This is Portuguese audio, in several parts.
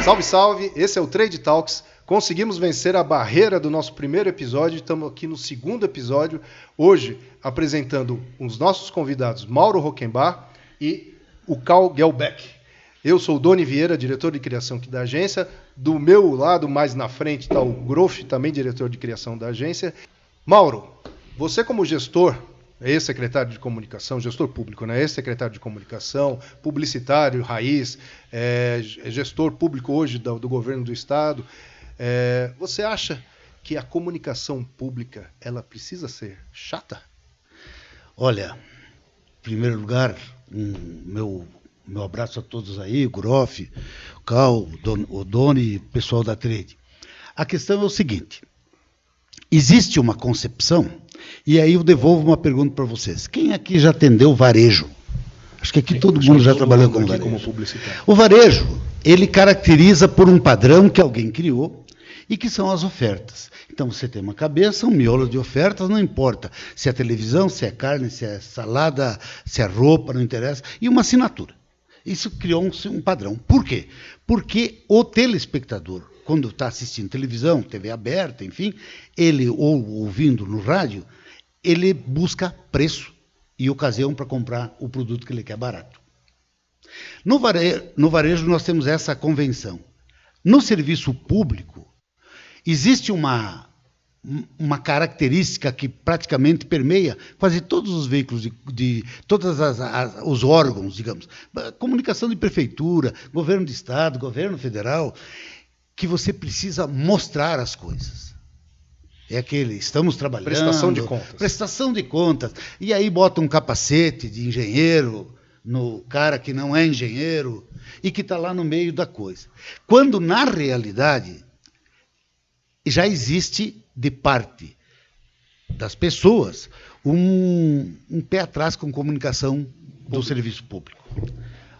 Salve, salve! Esse é o Trade Talks. Conseguimos vencer a barreira do nosso primeiro episódio. Estamos aqui no segundo episódio. Hoje, apresentando os nossos convidados Mauro Rockenbach e o Karl Gelbeck. Eu sou o Doni Vieira, diretor de criação aqui da agência. Do meu lado, mais na frente, está o Groff, também diretor de criação da agência. Mauro, você como gestor, ex-secretário de comunicação, gestor público, né? Ex-secretário de comunicação, publicitário, raiz, gestor público hoje do governo do Estado. Você acha que a comunicação pública ela precisa ser chata? Olha, em primeiro lugar, meu abraço a todos aí, o Groff, o Karl, o Doni, o pessoal da Trade. A questão é o seguinte, existe uma concepção, e aí eu devolvo uma pergunta para vocês. Quem aqui já atendeu varejo? Acho que aqui todo mundo já trabalhou com varejo. Como publicitário. O varejo, ele caracteriza por um padrão que alguém criou e que são as ofertas. Então você tem uma cabeça, um miolo de ofertas, não importa se é televisão, se é carne, se é salada, se é roupa, não interessa, e uma assinatura. Isso criou um padrão. Por quê? Porque o telespectador, quando está assistindo televisão, TV aberta, enfim, ele, ou ouvindo no rádio, ele busca preço e ocasião para comprar o produto que ele quer barato. No varejo nós temos essa convenção. No serviço público, existe uma característica que praticamente permeia quase todos os veículos de todos os órgãos, digamos, comunicação de prefeitura, governo de estado, governo federal, que você precisa mostrar as coisas. É aquele, estamos trabalhando... Prestação de contas. Prestação de contas. E aí bota um capacete de engenheiro no cara que não é engenheiro e que está lá no meio da coisa. Quando, na realidade, já existe, de parte das pessoas, um pé atrás com comunicação do serviço público.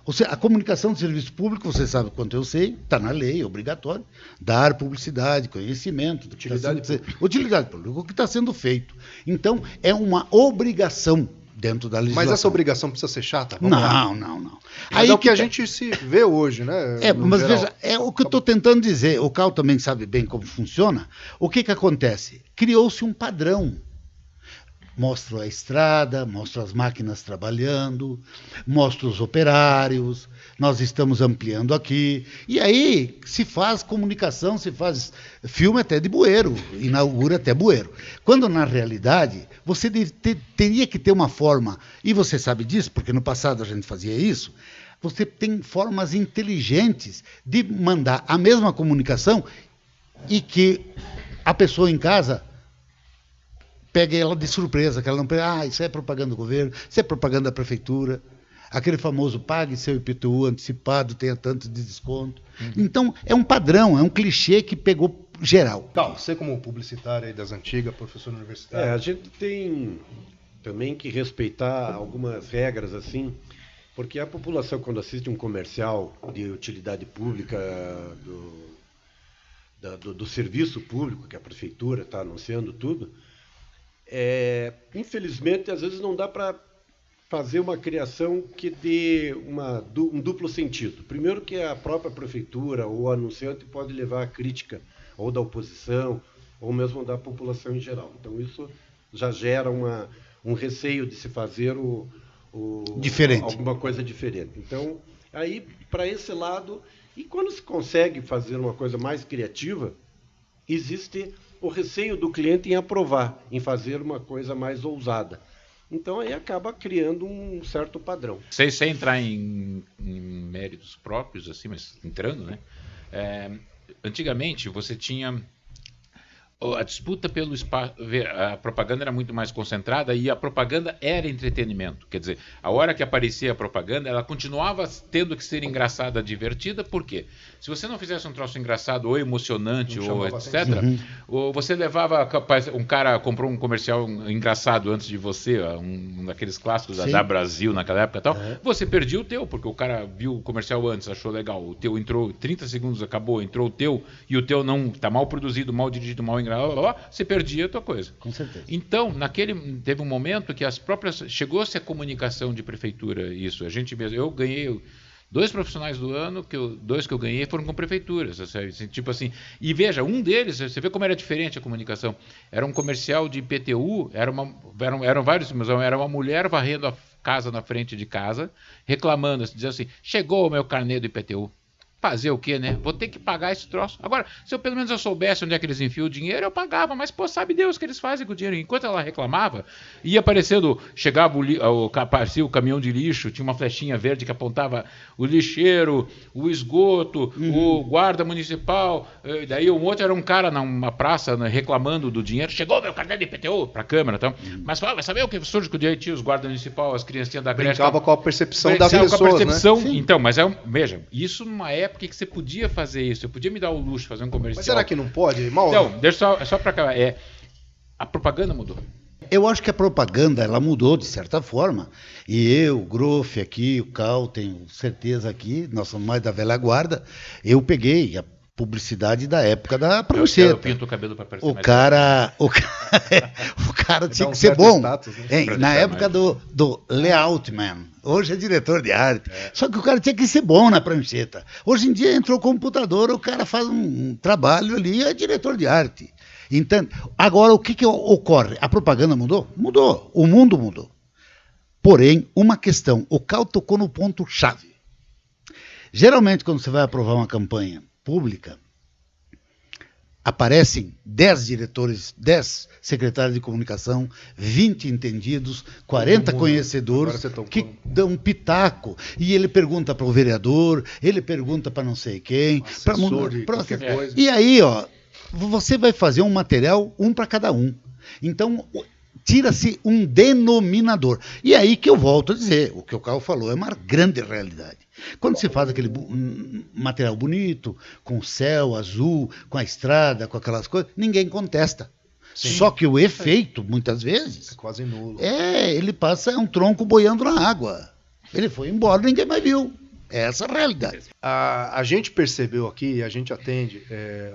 Ou seja, a comunicação do serviço público, você sabe quanto eu sei, está na lei, é obrigatório, dar publicidade, conhecimento, utilidade pública, o que está sendo feito. Então, é uma obrigação dentro da legislação. Mas essa obrigação precisa ser chata? Não. Aí é o que a gente se vê hoje, né? Mas geral. Veja, é o que eu estou tentando dizer. O Karl também sabe bem como funciona. O que acontece? Criou-se um padrão. Mostro a estrada, mostro as máquinas trabalhando, mostro os operários, nós estamos ampliando aqui. E aí se faz comunicação, se faz filme até de bueiro, inaugura até bueiro. Quando, na realidade, você teria que ter uma forma, e você sabe disso, porque no passado a gente fazia isso, você tem formas inteligentes de mandar a mesma comunicação e que a pessoa em casa pegue ela de surpresa, que ela não... isso é propaganda do governo, isso é propaganda da prefeitura, aquele famoso pague seu IPTU antecipado, tenha tanto de desconto. Então, é um padrão, é um clichê que pegou geral. Karl, você como publicitário aí das antigas, professor universitário... A gente tem também que respeitar algumas regras, assim, porque a população, quando assiste um comercial de utilidade pública do serviço público, que a prefeitura está anunciando tudo, infelizmente, às vezes não dá para fazer uma criação que dê um duplo sentido. Primeiro que a própria prefeitura ou o anunciante pode levar a crítica ou da oposição ou mesmo da população em geral. Então isso já gera um receio de se fazer alguma coisa diferente. Então, aí, para esse lado, e quando se consegue fazer uma coisa mais criativa, existe o receio do cliente em aprovar, em fazer uma coisa mais ousada. Então, aí acaba criando um certo padrão. Sem entrar em méritos próprios, assim, mas entrando, né? Antigamente, você tinha... A disputa pelo espaço, a propaganda era muito mais concentrada e a propaganda era entretenimento. Quer dizer, a hora que aparecia a propaganda, ela continuava tendo que ser engraçada, divertida. Por quê? Se você não fizesse um troço engraçado ou emocionante ou etc., ou você levava, um cara comprou um comercial engraçado antes de você, um daqueles clássicos da Brasil naquela época e tal, você perdia o teu, porque o cara viu o comercial antes, achou legal, o teu entrou, 30 segundos acabou, entrou o teu, e o teu não está mal produzido, mal dirigido, mal engraçado, você perdia a tua coisa. Com certeza. Então, teve um momento que chegou-se a comunicação de prefeitura, isso, a gente mesmo, eu ganhei 2 profissionais do ano, dois que eu ganhei foram com prefeituras, tipo assim. E veja, um deles, você vê como era diferente a comunicação. Era um comercial de IPTU, eram vários, mas era uma mulher varrendo a casa na frente de casa, reclamando, dizendo assim, chegou o meu carnê do IPTU. Fazer o quê, né? Vou ter que pagar esse troço. Agora, se eu pelo menos eu soubesse onde é que eles enfiam o dinheiro, eu pagava. Mas, pô, sabe Deus o que eles fazem com o dinheiro. Enquanto ela reclamava, ia aparecendo, chegava aparecia o caminhão de lixo, tinha uma flechinha verde que apontava o lixeiro, o esgoto, o guarda municipal. Daí um outro era um cara numa praça, né, reclamando do dinheiro. Chegou meu cartão de IPTU para a Câmara. Então. Mas vai saber o que surge com o dia os guarda municipal, as criancinhas da creche. Brincava com a percepção das pessoas, com a percepção, né? Então, mas veja, isso numa época que você podia fazer isso, eu podia me dar o luxo de fazer um comercial. Mas será que não pode, Mauro? Então, deixa só para acabar. A propaganda mudou. Eu acho que a propaganda ela mudou de certa forma. E eu, o Groff aqui, o Cal, tenho certeza aqui, nós somos mais da velha guarda, eu peguei a publicidade da época da prancheta. Eu pinto o cabelo para parecer o cara tinha que ser bom. Status, né? Na época do layout man. Hoje é diretor de arte. Só que o cara tinha que ser bom na prancheta. Hoje em dia entrou o computador, o cara faz um trabalho ali, é diretor de arte. Então, agora o que ocorre? A propaganda mudou? Mudou. O mundo mudou. Porém, uma questão, o Cal tocou no ponto-chave. Geralmente, quando você vai aprovar uma campanha pública, aparecem 10 diretores, 10 secretários de comunicação, 20 entendidos, 40 conhecedores que dão um pitaco. E ele pergunta para o vereador, ele pergunta para não sei quem. Coisa. E aí, você vai fazer um material, um para cada um. Então, tira-se um denominador. E aí que eu volto a dizer, o que o Carl falou é uma grande realidade. Quando você faz aquele material bonito, com o céu azul, com a estrada, com aquelas coisas, ninguém contesta. Sim. Só que o efeito, muitas vezes, é quase nulo. Ele passa um tronco boiando na água. Ele foi embora, ninguém mais viu. É essa a realidade. A gente percebeu aqui, a gente atende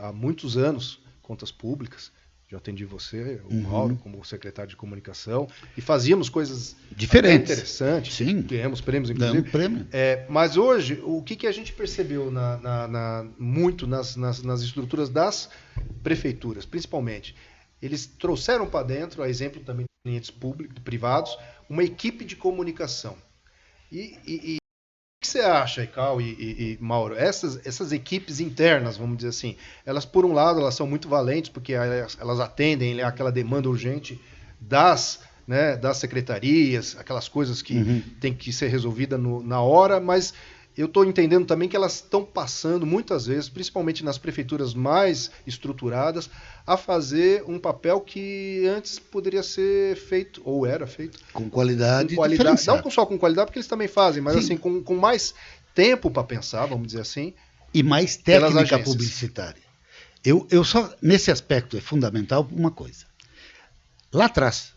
há muitos anos contas públicas. Já atendi você, o Mauro, como secretário de comunicação, e fazíamos coisas diferentes, interessantes. Sim. Ganhamos prêmios, inclusive. Prêmio. Mas hoje, o que a gente percebeu muito nas estruturas das prefeituras, principalmente, eles trouxeram para dentro, a exemplo também de clientes públicos, privados, uma equipe de comunicação. E o que você acha, Cal e Mauro? Essas equipes internas, vamos dizer assim, elas, por um lado, elas são muito valentes, porque elas atendem aquela demanda urgente das secretarias, aquelas coisas que tem que ser resolvida na hora, mas eu estou entendendo também que elas estão passando, muitas vezes, principalmente nas prefeituras mais estruturadas, a fazer um papel que antes poderia ser feito, ou era feito, com qualidade. Não só com qualidade, porque eles também fazem, mas assim, com mais tempo para pensar, vamos dizer assim. E mais técnica publicitária. Eu só, nesse aspecto, é fundamental uma coisa. Lá atrás,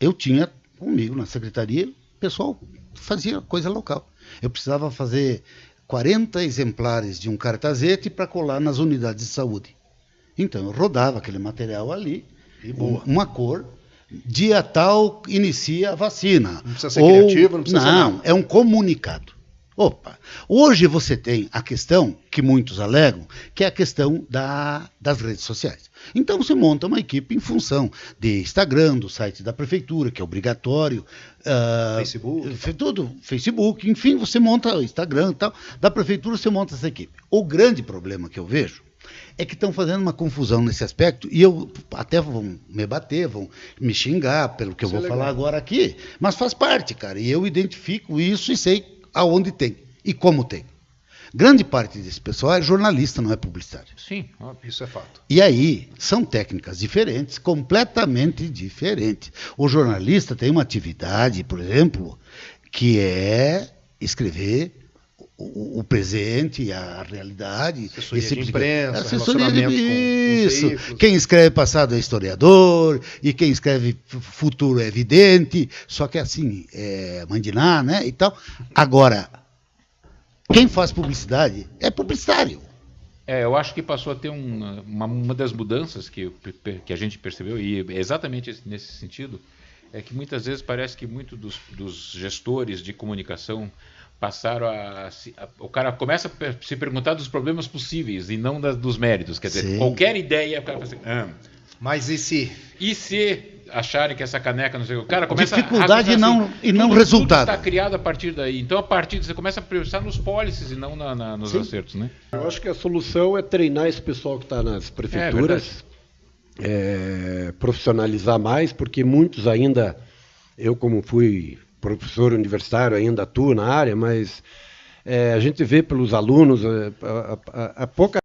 eu tinha comigo na secretaria, o pessoal fazia coisa local. Eu precisava fazer 40 exemplares de um cartazete para colar nas unidades de saúde. Então, eu rodava aquele material ali, uma cor, dia tal inicia a vacina. Não precisa ser criativo, não precisa ser nada. Não, é um comunicado. Hoje você tem a questão, que muitos alegam, que é a questão das redes sociais. Então você monta uma equipe em função de Instagram, do site da prefeitura, que é obrigatório, Facebook, enfim, você monta o Instagram e tal, da prefeitura você monta essa equipe. O grande problema que eu vejo é que estão fazendo uma confusão nesse aspecto, e até vão me bater, vão me xingar pelo que eu vou falar agora aqui, mas faz parte, cara, e eu identifico isso e sei aonde tem e como tem. Grande parte desse pessoal é jornalista, não é publicitário. Sim, isso é fato. E aí, são técnicas diferentes, completamente diferentes. O jornalista tem uma atividade, por exemplo, que é escrever o presente, a realidade. Assessoria de imprensa, relacionamento com veículos. Quem escreve passado é historiador, e quem escreve futuro é evidente, só que assim, mandinar, né, e tal. Agora, quem faz publicidade é publicitário. Eu acho que passou a ter uma das mudanças que a gente percebeu, e exatamente nesse sentido, é que muitas vezes parece que muito dos gestores de comunicação passaram o cara começa a se perguntar dos problemas possíveis e não dos méritos. Quer dizer, qualquer ideia, o cara fala assim, mas e se? E se acharem que essa caneca, não sei o que, o cara começa dificuldade a não resultado. Tudo está criado a partir daí. Então, a partir disso, você começa a priorizar nos policies e não nos acertos, né? Eu acho que a solução é treinar esse pessoal que está nas prefeituras, profissionalizar mais, porque muitos ainda, eu como fui professor universitário, ainda atuo na área, mas a gente vê pelos alunos a pouca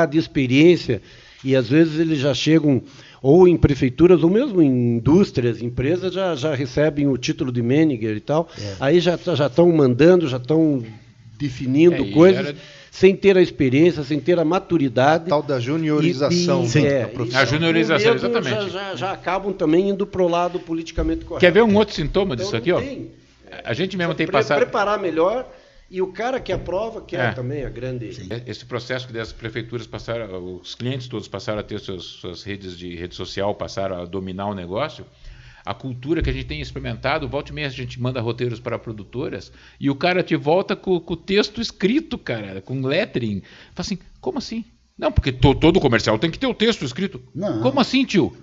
de experiência, e às vezes eles já chegam ou em prefeituras ou mesmo em indústrias, empresas, já recebem o título de manager e tal, aí já estão mandando, já estão definindo coisas sem ter a experiência, sem ter a maturidade. Tal da juniorização da profissão. A juniorização, exatamente. Já acabam também indo para o lado politicamente correto. Quer ver um outro sintoma disso então, aqui? A gente mesmo tem passado... Preparar melhor, e o cara que aprova quer também a grande... Sim. Esse processo que as prefeituras passaram, os clientes todos passaram a ter suas redes de rede social, passaram a dominar o negócio. A cultura que a gente tem experimentado, volta e meia a gente manda roteiros para produtoras e o cara te volta com o texto escrito, cara, com lettering. Fala assim, como assim? Não, porque todo comercial tem que ter o texto escrito. Não. Como assim, tio?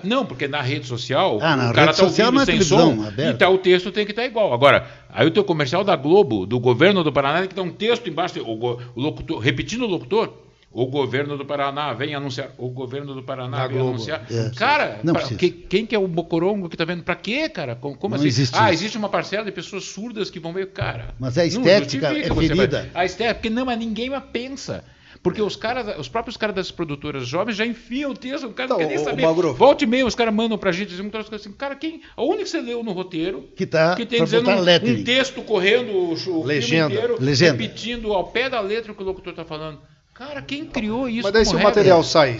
Não, porque na rede social, na o cara rede social ouvindo sem som, aberta. então o texto tem que estar igual. Agora, aí o teu comercial da Globo, do governo do Paraná, tem que ter um texto embaixo, o locutor, repetindo o locutor. O governo do Paraná vem anunciar. O governo do Paraná vem anunciar. Cara, quem que é o bocorongo que tá vendo? Pra quê, cara? Como assim? Existe uma parcela de pessoas surdas que vão ver, cara. Mas a estética é ferida. A estética, porque mas ninguém mais pensa. Porque os próprios caras das produtoras jovens já enfiam o texto, o cara não quer nem saber. Volta e meia, os caras mandam pra gente dizer assim, cara, aonde que você leu no roteiro que tem dizendo um texto correndo o filme inteiro, repetindo ao pé da letra o que o locutor tá falando. Cara, quem criou isso? Mas daí se o material sai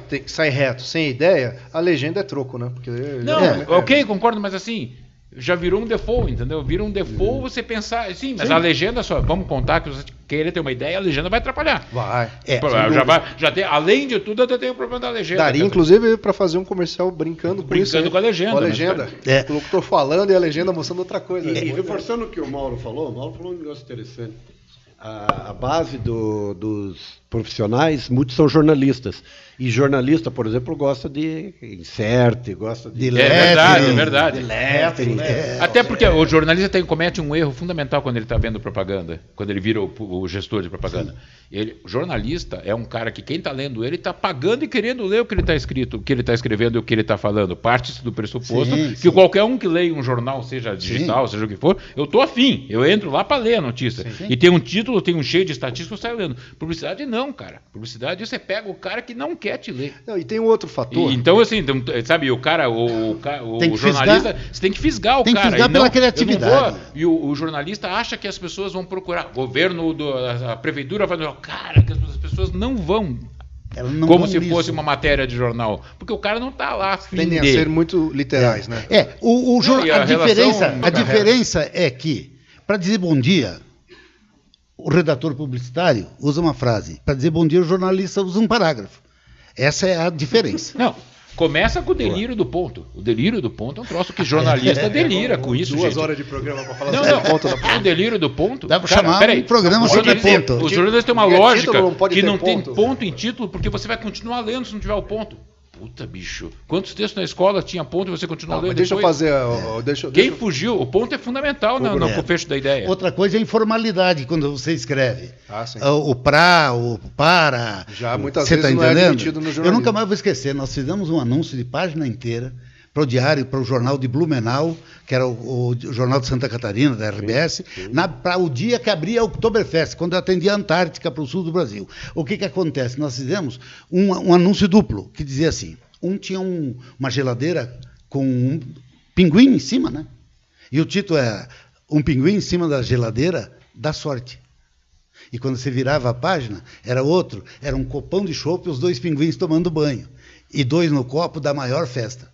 reto, sem ideia, a legenda é troco, né? Porque ok, concordo, mas assim, já virou um default, entendeu? Vira um default você pensar, sim, mas a legenda só, vamos contar que você querer ter uma ideia, a legenda vai atrapalhar. Vai. Além de tudo, eu tenho o problema da legenda. Daria, inclusive, para fazer um comercial brincando com a legenda. Com a legenda. O locutor falando e a legenda mostrando outra coisa. E reforçando o que o Mauro falou um negócio interessante. A base dos profissionais, muitos são jornalistas. E jornalista, por exemplo, gosta de insert, gosta de... É verdade. De lettering, Até porque o jornalista comete um erro fundamental quando ele está vendo propaganda, quando ele vira o gestor de propaganda. O jornalista é um cara que quem está lendo ele está pagando e querendo ler o que ele está escrito, o que ele está escrevendo e o que ele está falando. Parte-se do pressuposto que qualquer um que leia um jornal, seja digital, seja o que for, eu estou afim, eu entro lá para ler a notícia. E tem um título, tem um cheio de estatísticas, eu saio lendo. Publicidade não, cara. Publicidade você pega o cara que não quer te ler. Não, e tem um outro fator. Então, assim, sabe, o jornalista, você tem que fisgar o cara. Tem que fisgar pela criatividade. E o jornalista acha que as pessoas vão procurar. A prefeitura vai... Cara, que as pessoas não vão. Como se fosse uma matéria de jornal. Porque o cara não está lá. Tendem a ser muito literais, né? A diferença é que, para dizer bom dia, o redator publicitário usa uma frase. Para dizer bom dia, o jornalista usa um parágrafo. Essa é a diferença. Não, começa com o delírio do ponto. O delírio do ponto é um troço que jornalista delira com isso, 2 horas de programa para falar sobre o ponto da ponta. O delírio do ponto... Dá para chamar um programa sobre ponto. Os jornalistas têm uma lógica que não tem ponto em título, porque você vai continuar lendo se não tiver o ponto. Puta, bicho. Quantos textos na escola tinha ponto e você continua lendo? Deixa depois? eu fazer... Quem fugiu? O ponto é fundamental no fecho da ideia. Outra coisa é a informalidade quando você escreve. Sim. O pra, o para. Já muitas vezes não é admitido no jornalismo. Eu nunca mais vou esquecer. Nós fizemos um anúncio de página inteira para o diário, para o jornal de Blumenau, que era o jornal de Santa Catarina, da RBS, para o dia que abria a Oktoberfest, quando eu atendia a Antártica para o sul do Brasil. O que acontece? Nós fizemos um anúncio duplo, que dizia assim, tinha uma geladeira com um pinguim em cima, né? E o título era um pinguim em cima da geladeira da sorte. E quando você virava a página, era um copão de chopp e os 2 pinguins tomando banho. E 2 no copo da maior festa.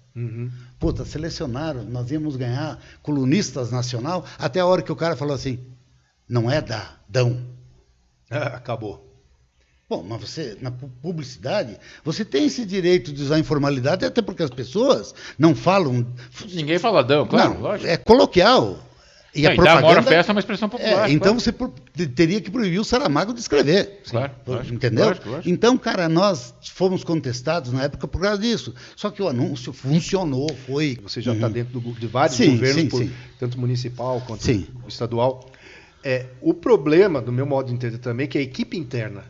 Puta, selecionaram, nós íamos ganhar colunistas nacional, até a hora que o cara falou assim, não é dão. Acabou. Bom, mas você, na publicidade, você tem esse direito de usar informalidade, até porque as pessoas não falam... Ninguém fala dão, claro, não, lógico. É coloquial. E a Não, e dar a propaganda... festa é uma expressão popular. então claro. você teria que proibir o Saramago de escrever. Claro, lógico, Entendeu? lógico. Então, cara, nós fomos contestados na época por causa disso. Só que o anúncio funcionou, foi... Você já está dentro de vários Sim, governos, sim. tanto municipal quanto Sim. estadual. O problema, do meu modo de entender também, é que a equipe interna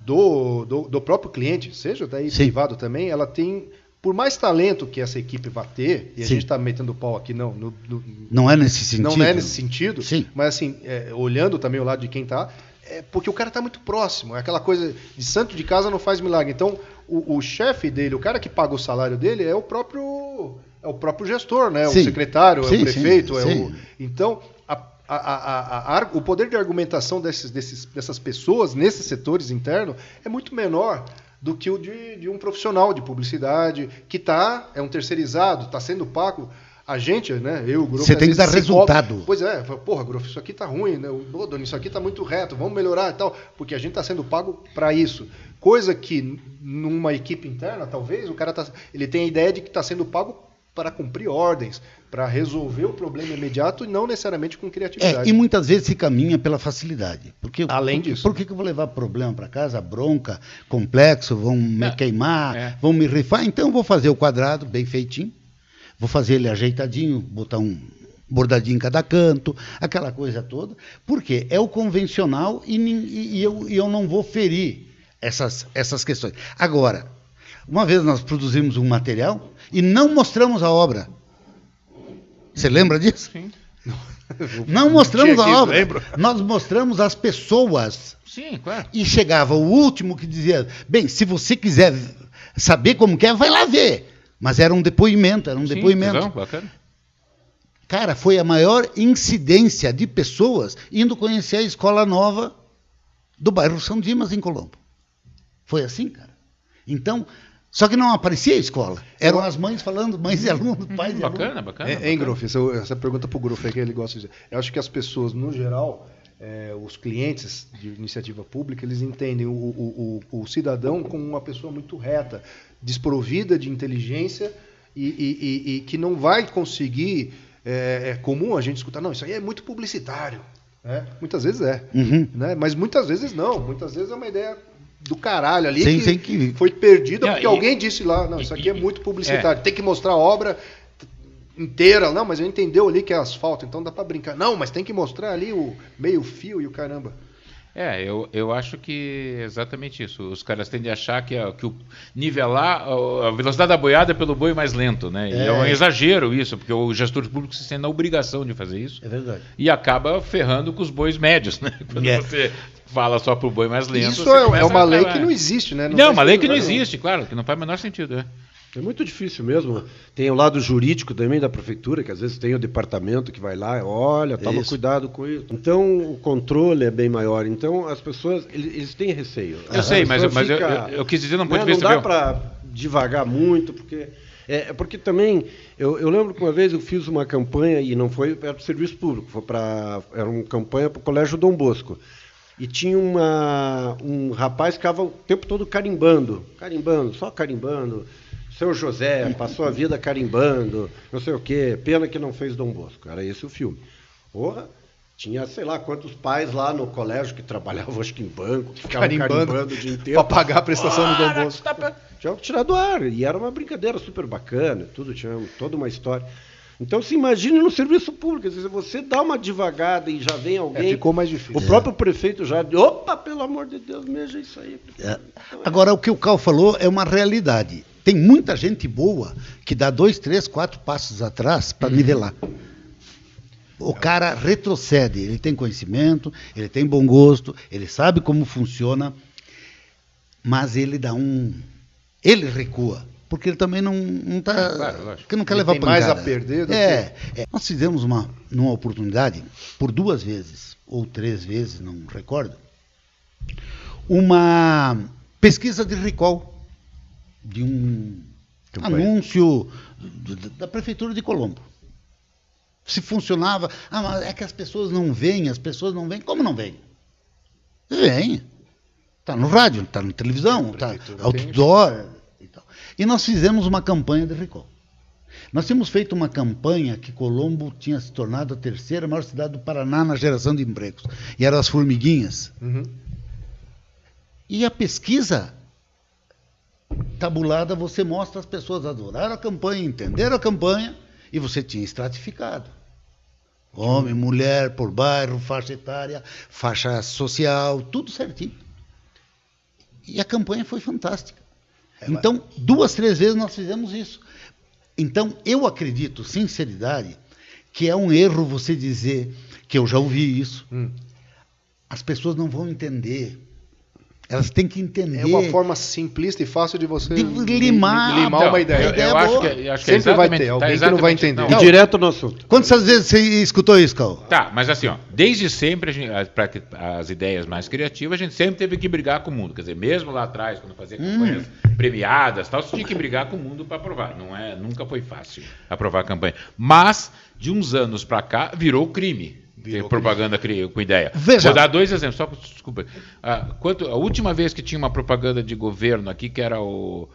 do próprio cliente, seja daí Sim. privado também, ela tem, por mais talento que essa equipe vai ter, e a Sim. gente está metendo pau aqui, não Não é nesse sentido. não é nesse sentido, Sim. mas assim, olhando também o lado de quem está, porque o cara está muito próximo, é aquela coisa de santo de casa não faz milagre. Então, o chefe dele, o cara que paga o salário dele é o próprio gestor, né? Sim. O secretário, Sim, o prefeito, sim. Então, o poder de argumentação dessas pessoas nesses setores internos é muito menor do que o de um profissional de publicidade que é um terceirizado, está sendo pago. A gente, né? Eu, o Groff, Você tem que dar resultado. Cobra. Pois é, porra, Groff, isso aqui tá ruim, né? Doni, isso aqui tá muito reto, vamos melhorar e tal, porque a gente está sendo pago para isso. Coisa que numa equipe interna, talvez, o cara ele tem a ideia de que está sendo pago para cumprir ordens, para resolver o problema imediato e não necessariamente com criatividade. E muitas vezes se caminha pela facilidade. Além disso. Por que eu vou levar problema para casa? Bronca, complexo, vão me queimar, vão me rifar. Então eu vou fazer o quadrado bem feitinho, vou fazer ele ajeitadinho, botar um bordadinho em cada canto, aquela coisa toda, porque é o convencional e eu não vou ferir essas questões. Agora, uma vez nós produzimos um material e não mostramos a obra. Você lembra disso? Sim. Não mostramos a obra. Lembro. Nós mostramos as pessoas. Sim, claro. E chegava o último que dizia, bem, se você quiser saber como que é, vai lá ver. Mas era um depoimento, Não, bacana. Cara, foi a maior incidência de pessoas indo conhecer a escola nova do bairro São Dimas, em Colombo. Foi assim, cara. Então, só que não aparecia a escola. Eram as mães falando, mães e alunos, pais e alunos. Bacana. Hein, Groff, essa pergunta pro Groff é que ele gosta de dizer. Eu acho que as pessoas, no geral, os clientes de iniciativa pública, eles entendem o cidadão como uma pessoa muito reta, desprovida de inteligência e que não vai conseguir... É comum a gente escutar, não, isso aí é muito publicitário. Né? Muitas vezes né? Mas muitas vezes não. Muitas vezes é uma ideia do caralho ali que foi perdida porque alguém disse lá, não, isso aqui é muito publicitário. Tem que mostrar a obra inteira. Não, mas ele entendeu ali que é asfalto, então dá para brincar. Não, mas tem que mostrar ali o meio fio e o caramba. Eu acho que é exatamente isso. Os caras tendem a achar que nivelar a velocidade da boiada é pelo boi mais lento, né? E é um exagero isso, porque o gestor público se sente na obrigação de fazer isso. É verdade. E acaba ferrando com os bois médios, né? Quando você fala só pro boi mais lento. Isso é uma lei que não existe, né? Não, uma lei que não existe, claro, que não faz o menor sentido. É muito difícil mesmo. Tem o lado jurídico também da prefeitura, que às vezes tem o departamento que vai lá, olha, toma cuidado com isso. Então, o controle é bem maior. Então, as pessoas, eles têm receio. Eu sei, mas eu quis dizer, não pode ver. Não dá para devagar muito, porque... porque também, eu lembro que uma vez eu fiz uma campanha, e não foi para o serviço público, era uma campanha para o Colégio Dom Bosco. E tinha um rapaz que ficava o tempo todo carimbando, só carimbando. Seu José passou a vida carimbando, não sei o quê, pena que não fez Dom Bosco. Era esse o filme. Porra, tinha sei lá quantos pais lá no colégio que trabalhavam, acho que em banco, que ficavam carimbando o dia inteiro. Para pagar a prestação do Dom Bosco. Tinha que tirar do ar. E era uma brincadeira super bacana, tudo, tinha toda uma história. Então, se imagine no serviço público, se você dá uma devagada e já vem alguém... ficou mais difícil. O próprio prefeito já... Opa, pelo amor de Deus, mexa isso aí. Agora, o que o Cal falou é uma realidade. Tem muita gente boa que dá 2, 3, 4 passos atrás para nivelar. O cara retrocede, ele tem conhecimento, ele tem bom gosto, ele sabe como funciona, mas ele ele recua. Porque ele também não está. Claro, porque não quer levar pancada. Tem mais a perder do que... Nós fizemos numa oportunidade, por 2 vezes, ou 3 vezes, não recordo, uma pesquisa de recall de um anúncio da Prefeitura de Colombo. Se funcionava. Mas é que as pessoas não vêm. Como não vêm? Vem. Está no rádio, está na televisão, está outdoor. E nós fizemos uma campanha de recall. Nós tínhamos feito uma campanha que Colombo tinha se tornado a terceira maior cidade do Paraná na geração de empregos. E eram as formiguinhas. Uhum. E a pesquisa tabulada, você mostra as pessoas adoraram a campanha, entenderam a campanha, e você tinha estratificado. Homem, mulher, por bairro, faixa etária, faixa social, tudo certinho. E a campanha foi fantástica. Então, 2, 3 vezes nós fizemos isso. Então, eu acredito, sinceridade, que é um erro você dizer, que eu já ouvi isso, as pessoas não vão entender. Elas têm que entender. É uma forma simplista e fácil de você limar uma ideia. Eu acho que Sempre vai ter alguém que não vai entender. E direto no assunto. Quantas vezes você escutou isso, Cal? Tá, mas assim, ó, desde sempre, para as ideias mais criativas, a gente sempre teve que brigar com o mundo. Quer dizer, mesmo lá atrás, quando fazia campanhas premiadas, tal, você tinha que brigar com o mundo para aprovar. Nunca foi fácil aprovar a campanha. Mas, de uns anos para cá, virou crime. Propaganda com ideia. Veja. Vou dar 2 exemplos, só desculpa. A última vez que tinha uma propaganda de governo aqui, que era o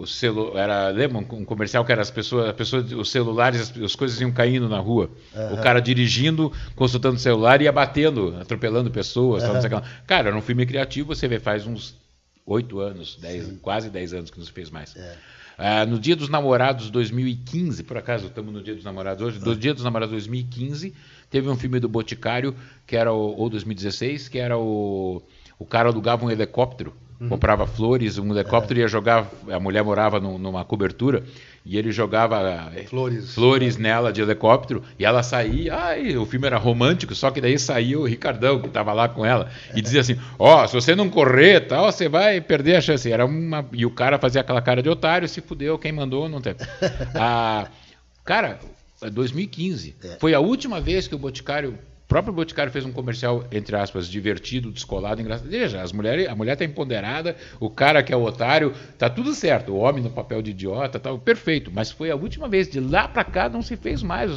celular, lembra um comercial que era os celulares, as coisas iam caindo na rua. O cara dirigindo, consultando o celular e ia batendo, atropelando pessoas. Tal, não sei o que lá. Cara, era um filme criativo, você vê, faz uns 8 anos, quase 10 anos que não se fez mais. No Dia dos Namorados 2015, por acaso estamos no Dia dos Namorados hoje, do Dia dos Namorados 2015, teve um filme do Boticário, que era ou 2016, que era o cara alugava um helicóptero, comprava flores, um helicóptero ia jogar, a mulher morava numa cobertura, e ele jogava flores nela de helicóptero, e ela saía, o filme era romântico, só que daí saiu o Ricardão, que estava lá com ela, e dizia assim, se você não correr, tal, você vai perder a chance. E o cara fazia aquela cara de otário, se fudeu, quem mandou, não tem. Cara, 2015, foi a última vez que o próprio Boticário fez um comercial, entre aspas, divertido, descolado, engraçado. Veja, a mulher tá empoderada, o cara que é o otário, tá tudo certo, o homem no papel de idiota, tá perfeito, mas foi a última vez, de lá para cá não se fez mais,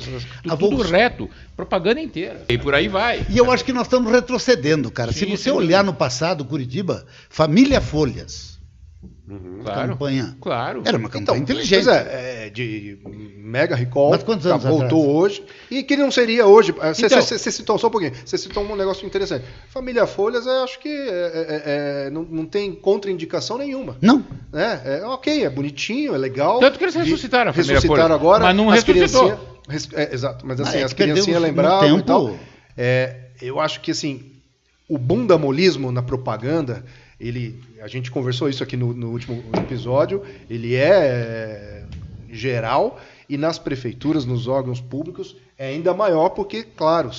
tudo reto, propaganda inteira, e por aí vai. E eu acho que nós estamos retrocedendo, cara. Sim, se você olhar no passado, Curitiba, Família Folhas, Claro, campanha. Claro. Era uma campanha inteligente. Pois de mega recall. Mas quantos anos voltou atrás? hoje. E que não seria hoje. Você Então, citou só um pouquinho. Você citou um negócio interessante. Família Folhas, eu acho que não tem contraindicação nenhuma. Não. Ok, é bonitinho, é legal. Tanto que eles ressuscitaram a Família Ressuscitaram Folhas, agora. mas não ressuscitou. Exato, mas assim, É as que perdeu criancinhas no lembravam tempo. e tal. Eu acho que assim, o bundamolismo na propaganda, a gente conversou isso aqui no último episódio, ele é geral, e nas prefeituras, nos órgãos públicos, é ainda maior, porque, claro,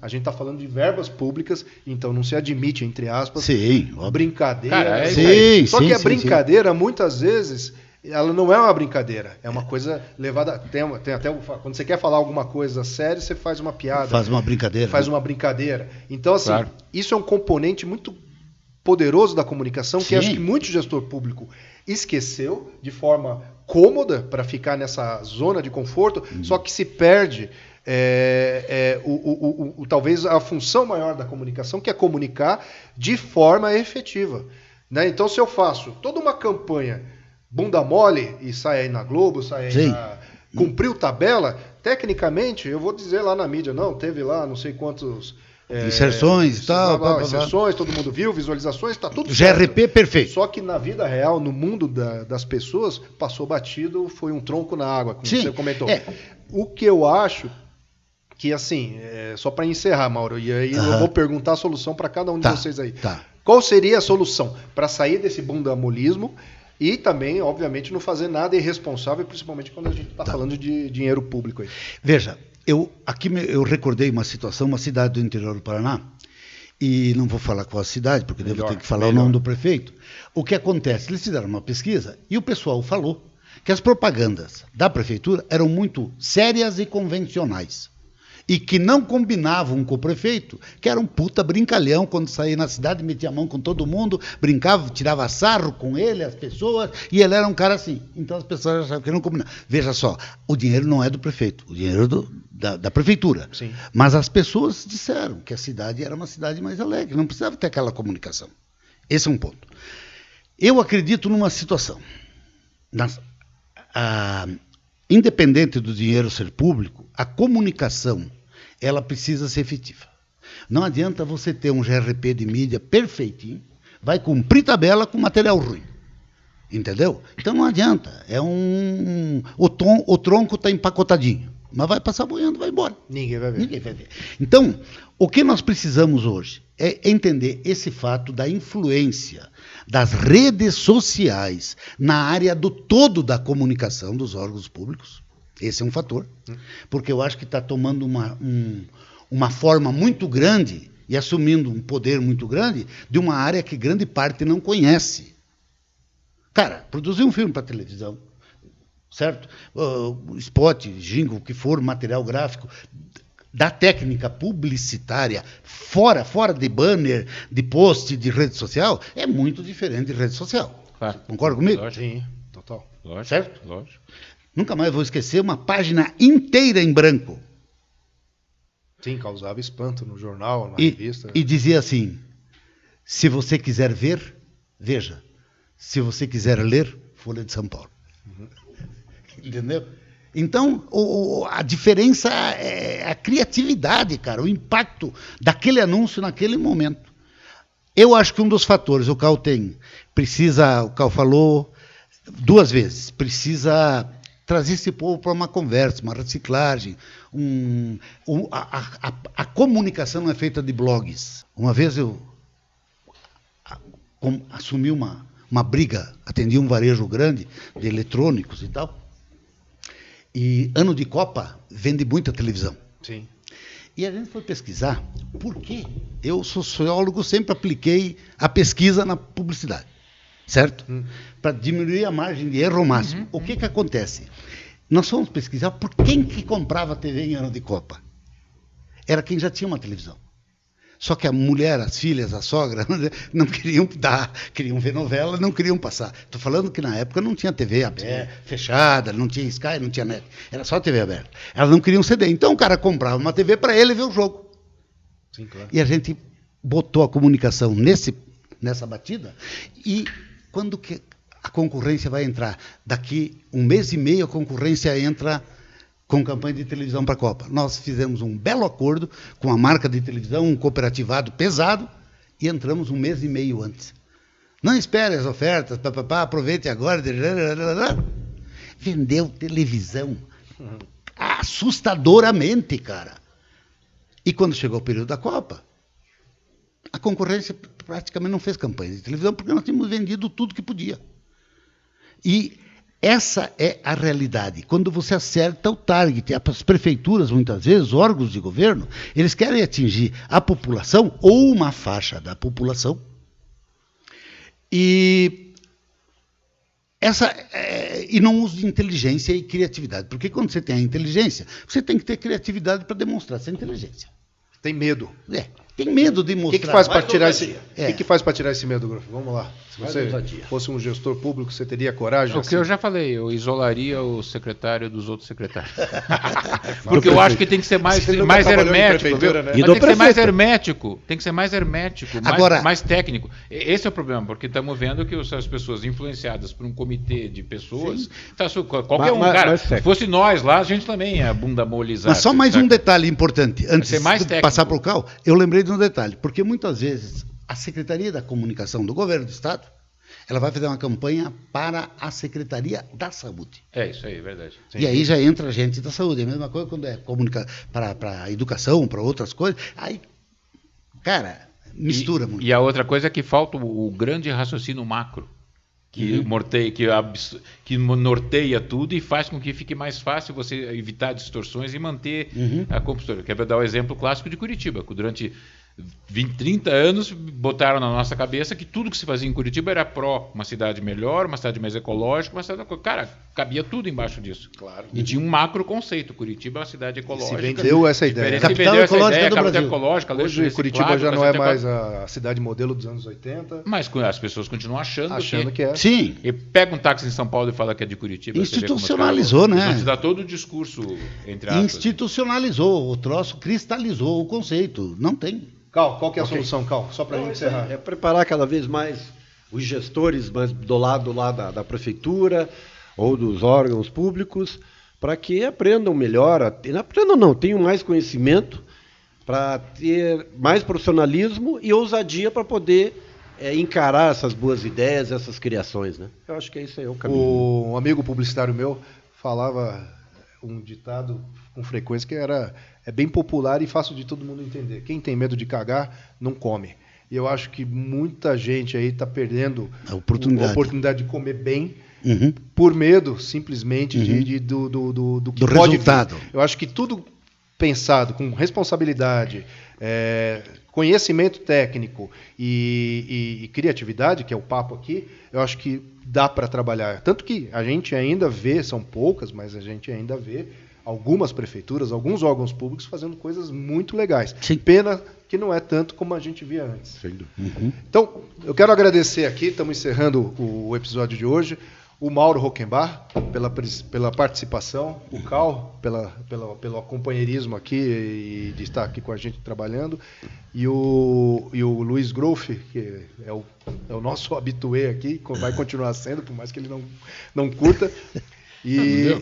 a gente está falando de verbas públicas, então não se admite, entre aspas, brincadeira. Cara, Só que a brincadeira, muitas vezes, ela não é uma brincadeira, é uma coisa levada. Tem até quando você quer falar alguma coisa séria, você faz uma piada. Faz uma brincadeira. Então, assim, isso é um componente muito poderoso da comunicação, que acho que muito gestor público esqueceu de forma cômoda para ficar nessa zona de conforto, só que se perde talvez a função maior da comunicação, que é comunicar de forma efetiva. Né? Então, se eu faço toda uma campanha bunda mole e sai aí na Globo, cumpriu tabela, tecnicamente, eu vou dizer lá na mídia, teve lá não sei quantos... inserções e tal. Inserções, todo mundo viu, visualizações, está tudo certo. GRP perfeito. Só que na vida real, no mundo das pessoas, passou batido, foi um tronco na água, como você comentou. O que eu acho que, assim, só para encerrar, Mauro, e aí eu vou perguntar a solução para cada um de vocês aí. Qual seria a solução para sair desse bundamolismo e também, obviamente, não fazer nada irresponsável, principalmente quando a gente está falando de dinheiro público aí? Veja, eu recordei uma situação, uma cidade do interior do Paraná, e não vou falar qual a cidade, porque devo ter que falar o nome do prefeito. O que acontece? Eles fizeram uma pesquisa e o pessoal falou que as propagandas da prefeitura eram muito sérias e convencionais. E que não combinavam com o prefeito, que era um puta brincalhão, quando saía na cidade, metia a mão com todo mundo, brincava, tirava sarro com ele, as pessoas, e ele era um cara assim. Então as pessoas achavam que não combinavam. Veja só, o dinheiro não é do prefeito, o dinheiro da prefeitura. Sim. Mas as pessoas disseram que a cidade era uma cidade mais alegre, não precisava ter aquela comunicação. Esse é um ponto. Eu acredito numa situação. independente do dinheiro ser público, a comunicação, ela precisa ser efetiva. Não adianta você ter um GRP de mídia perfeitinho, vai cumprir tabela com material ruim. Entendeu? Então não adianta. O tronco está empacotadinho, mas vai passar boiando, vai embora. Ninguém vai ver. Então, o que nós precisamos hoje é entender esse fato da influência das redes sociais na área do todo da comunicação dos órgãos públicos. Esse é um fator. Porque eu acho que está tomando uma forma muito grande e assumindo um poder muito grande de uma área que grande parte não conhece. Cara, produzir um filme para televisão, certo? Spot, jingle, o que for, material gráfico, da técnica publicitária, fora de banner, de post, de rede social, é muito diferente de rede social. Claro. Concorda comigo? Lógico. Sim, total. Lógico, certo? Lógico. Nunca mais vou esquecer uma página inteira em branco. Sim, causava espanto no jornal, na revista. E dizia assim: se você quiser ver, veja. Se você quiser ler, Folha de São Paulo. Entendeu? Então, a diferença é a criatividade, cara, o impacto daquele anúncio naquele momento. Eu acho que um dos fatores, o Cal falou 2 vezes, precisa trazer esse povo para uma conversa, uma reciclagem. A comunicação não é feita de blogs. Uma vez eu assumi uma briga, atendi um varejo grande de eletrônicos e tal. E ano de Copa vende muita televisão. Sim. E a gente foi pesquisar por quê. Eu, sociólogo, sempre apliquei a pesquisa na publicidade, certo? Para diminuir a margem de erro ao máximo. O que acontece? Nós fomos pesquisar por quem que comprava TV em ano de Copa. Era quem já tinha uma televisão. Só que a mulher, as filhas, a sogra, não queriam dar, queriam ver novela, não queriam passar. Estou falando que na época não tinha TV aberta, fechada, não tinha Sky, não tinha net. Era só TV aberta. Elas não queriam CD. Então o cara comprava uma TV para ele ver o jogo. Sim, claro. E a gente botou a comunicação nessa batida. E quando que a concorrência vai entrar? Daqui 1 mês e meio a concorrência entra com campanha de televisão para a Copa. Nós fizemos um belo acordo com a marca de televisão, um cooperativado pesado, e entramos 1 mês e meio antes. Não espere as ofertas, aproveite agora. Vendeu televisão assustadoramente, cara. E quando chegou o período da Copa, a concorrência praticamente não fez campanha de televisão, porque nós tínhamos vendido tudo que podia. E essa é a realidade. Quando você acerta o target, as prefeituras, muitas vezes, órgãos de governo, eles querem atingir a população ou uma faixa da população. E não uso de inteligência e criatividade. Porque quando você tem a inteligência, você tem que ter criatividade para demonstrar essa inteligência. Tem medo. Tem medo de mostrar. O que faz para tirar que faz para tirar esse medo, Graf? Vamos lá. Se você fosse um gestor público, você teria coragem? O que eu já falei, eu isolaria o secretário dos outros secretários. Porque eu acho que tem que ser mais hermético, viu? Né? Tem que ser mais hermético, Agora, mais técnico. Esse é o problema, porque estamos vendo que as pessoas influenciadas por um comitê de pessoas, qualquer cara, se fosse nós lá, a gente também é bunda molizada. Mas só mais um detalhe importante, antes de passar para o Cal, eu lembrei de um detalhe, porque muitas vezes a Secretaria da Comunicação do Governo do Estado, ela vai fazer uma campanha para a Secretaria da Saúde. É isso aí, verdade. Sim. E aí já entra a gente da saúde. É a mesma coisa quando é para a educação, para outras coisas. Aí, cara, mistura muito. E a outra coisa é que falta o grande raciocínio macro, que norteia tudo e faz com que fique mais fácil você evitar distorções e manter a compostura. Quero dar o exemplo clássico de Curitiba, que durante 20, 30 anos botaram na nossa cabeça que tudo que se fazia em Curitiba era uma cidade melhor, uma cidade mais ecológica, uma cidade... Cara, cabia tudo embaixo disso. Claro. E tinha um macro conceito. Curitiba é uma cidade ecológica. Se vendeu essa ideia. Capital ecológica do Brasil. Ecológica, hoje Curitiba já não é mais a cidade modelo dos anos 80. Mas as pessoas continuam achando que é. Sim. E pega um táxi em São Paulo e fala que é de Curitiba. Institucionalizou, né? Você dá todo o discurso, entre aspas. Institucionalizou o troço, cristalizou o conceito. Não tem. Cal, qual que é a solução, Cal? Só para a gente encerrar. É preparar cada vez mais os gestores mais do lado lá da prefeitura ou dos órgãos públicos para que aprendam melhor, aprendam não, tenham mais conhecimento, para ter mais profissionalismo e ousadia para poder encarar essas boas ideias, essas criações, né? Eu acho que esse aí é o caminho. Um amigo publicitário meu falava um ditado com frequência que é bem popular e fácil de todo mundo entender. Quem tem medo de cagar, não come. E eu acho que muita gente aí está perdendo a oportunidade de comer bem por medo, simplesmente, do que pode resultado. vir. Eu acho que tudo pensado com responsabilidade, conhecimento técnico e criatividade, que é o papo aqui, eu acho que dá para trabalhar. Tanto que a gente ainda vê, são poucas, mas a gente ainda vê algumas prefeituras, alguns órgãos públicos fazendo coisas muito legais. Sim. Pena que não é tanto como a gente via antes. Então, eu quero agradecer aqui, estamos encerrando o episódio de hoje, o Mauro Rockenbach pela participação, o Cal pelo companheirismo aqui e de estar aqui com a gente trabalhando, e o Luiz Groff, que é o nosso habitué aqui, vai continuar sendo, por mais que ele não curta.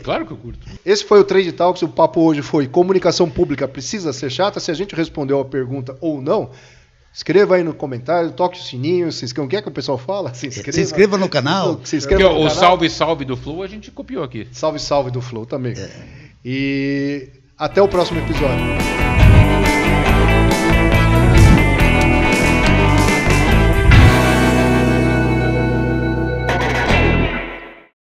Claro que eu curto. Esse foi o Trade Talks. O papo hoje foi: comunicação pública precisa ser chata? Se a gente respondeu a pergunta ou não, escreva aí no comentário, toque o sininho, o que é que o pessoal fala? Se inscreva no canal. O salve do Flow a gente copiou aqui. Salve do Flow também. E até o próximo episódio.